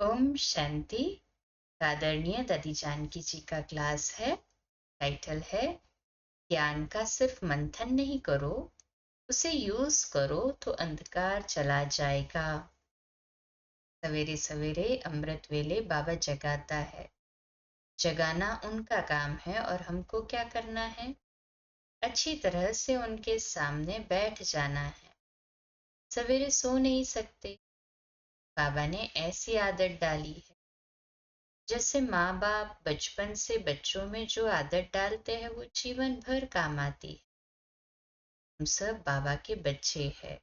ओम शांति। आदरणीय दादी जानकी जी का क्लास है। टाइटल है ज्ञान का सिर्फ मंथन नहीं करो, उसे यूज करो तो अंधकार चला जाएगा। सवेरे सवेरे अमृत वेले बाबा जगाता है। जगाना उनका काम है और हमको क्या करना है? अच्छी तरह से उनके सामने बैठ जाना है। सवेरे सो नहीं सकते। बाबा ने ऐसी आदत डाली है। जैसे माँ बाप बचपन से बच्चों में जो आदत डालते हैं वो जीवन भर काम आती है। हम सब बाबा के बच्चे हैं।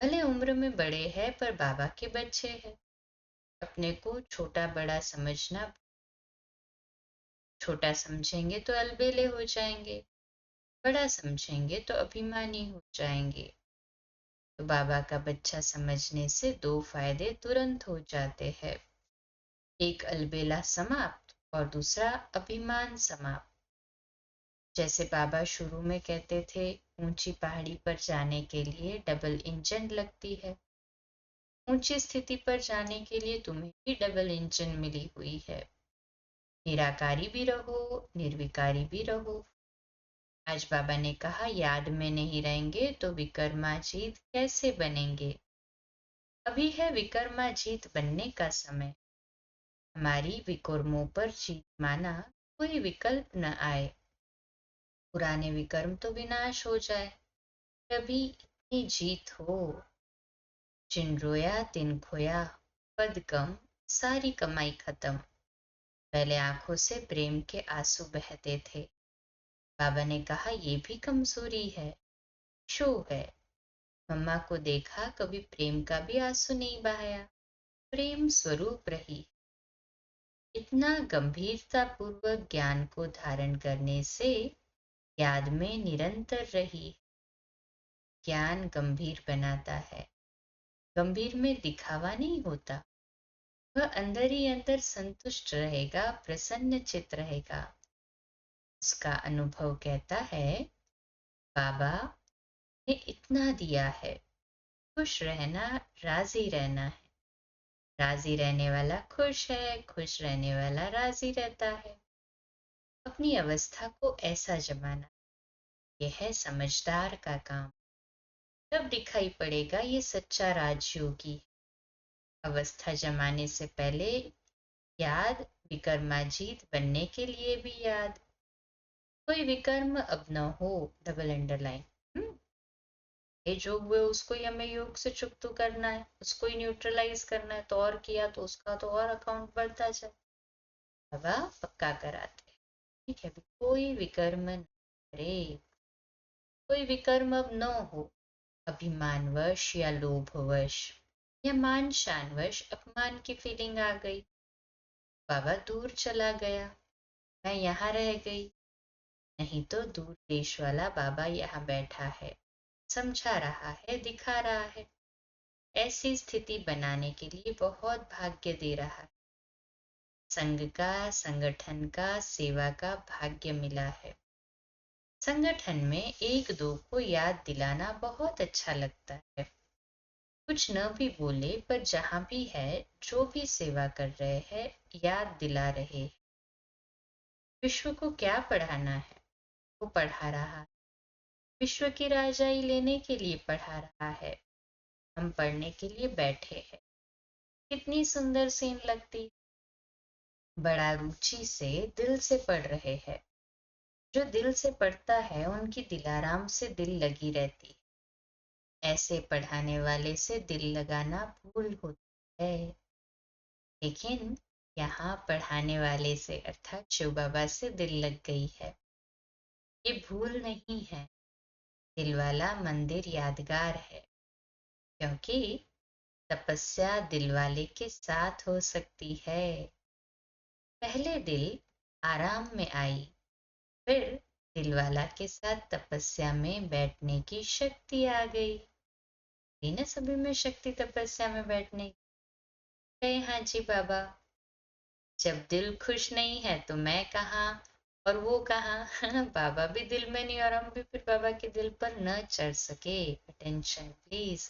भले उम्र में बड़े हैं पर बाबा के बच्चे हैं। अपने को छोटा बड़ा समझना, छोटा समझेंगे तो अलबेले हो जाएंगे, बड़ा समझेंगे तो अभिमानी हो जाएंगे। तो बाबा का बच्चा समझने से दो फायदे तुरंत हो जाते हैं। एक अलबेला समाप्त और दूसरा अभिमान समाप्त। जैसे बाबा शुरू में कहते थे, ऊंची पहाड़ी पर जाने के लिए डबल इंजन लगती है। ऊंची स्थिति पर जाने के लिए तुम्हें भी डबल इंजन मिली हुई है। निराकारी भी रहो, निर्विकारी भी रहो। आज बाबा ने कहा, याद में नहीं रहेंगे तो विक्रमाजीत कैसे बनेंगे? अभी है विक्रमाजीत बनने का समय। हमारी विक्रमों पर जीत माना कोई विकल्प न आए। पुराने विक्रम तो विनाश हो जाए, तभी इतनी जीत हो। जिन रोया तिन खोया, पद कम सारी कमाई खत्म। पहले आंखों से प्रेम के आंसू बहते थे। बाबा ने कहा, ये भी कमजोरी है, शो है। मम्मा को देखा, कभी प्रेम का भी आंसू नहीं बहाया। प्रेम स्वरूप रही। इतना गंभीरता पूर्वक ज्ञान को धारण करने से याद में निरंतर रही। ज्ञान गंभीर बनाता है। गंभीर में दिखावा नहीं होता। वह अंदर ही अंदर संतुष्ट रहेगा, प्रसन्न चित रहेगा। उसका अनुभव कहता है, बाबा ने इतना दिया है, खुश रहना, राजी रहना है। राजी रहने वाला खुश है, खुश रहने वाला राजी रहता है। अपनी अवस्था को ऐसा जमाना, यह है समझदार का काम। तब दिखाई पड़ेगा ये सच्चा राजयोगी। अवस्था जमाने से पहले याद, विक्रमाजीत बनने के लिए भी याद। कोई विकर्म अब न हो, डबल अंडरलाइन। ये जो हुए उसको ही हमें योग से चुकता करना है, उसको ही न्यूट्रलाइज करना है। तो और किया तो उसका तो और अकाउंट बढ़ता जाए। बाबा पक्का कराते हैं, ठीक है, कोई विकर्म न करे। कोई विकर्म अब न हो, अभिमानवश या लोभवश या मान शानवश अपमान की फीलिंग आ गई। बाबा दूर चला गया, मैं यहाँ रह गई। नहीं तो दूर देश वाला बाबा यहाँ बैठा है, समझा रहा है, दिखा रहा है। ऐसी स्थिति बनाने के लिए बहुत भाग्य दे रहा है। संघ का, संगठन का, सेवा का भाग्य मिला है। संगठन में एक दो को याद दिलाना बहुत अच्छा लगता है। कुछ न भी बोले पर जहां भी है, जो भी सेवा कर रहे हैं, याद दिला रहे हैं। विश्व को क्या पढ़ाना है, वो पढ़ा रहा है। विश्व की राजाई लेने के लिए पढ़ा रहा है। हम पढ़ने के लिए बैठे हैं। कितनी सुंदर सीन लगती। बड़ा रुचि से दिल से पढ़ रहे हैं। जो दिल से पढ़ता है उनकी दिलाराम से दिल लगी रहती। ऐसे पढ़ाने वाले से दिल लगाना भूल होती है। लेकिन यहाँ पढ़ाने वाले से अर्थात शिव बाबा से दिल लग गई है। ये भूल नहीं है। दिल वाला मंदिर यादगार है, क्योंकि तपस्या दिल वाले के साथ हो सकती है। पहले दिल आराम में आई, फिर दिलवाला के साथ तपस्या में बैठने की शक्ति आ गई। थी ना सभी में शक्ति तपस्या में बैठने की। कहे, हाँ जी बाबा, जब दिल खुश नहीं है तो मैं कहाँ और वो कहाँ। बाबा भी दिल में नहीं और हम भी फिर बाबा के दिल पर न चढ़ सके। Attention please.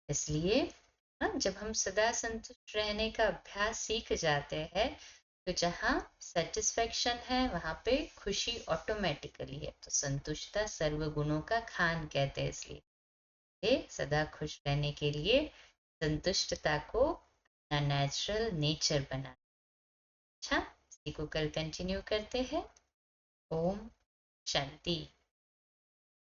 इसलिए हाँ, जब हम सदा संतुष्ट रहने का अभ्यास सीख जाते हैं तो जहाँ सेटिस्फेक्शन है वहाँ पे खुशी ऑटोमेटिकली है। तो संतुष्टता सर्वगुणों का खान कहते हैं, इसलिए सदा खुश रहने के लिए संतुष्टता को अपना नेचुरल नेचर बना। अच्छा, इसी को कल कंटिन्यू करते हैं। ओम शांति।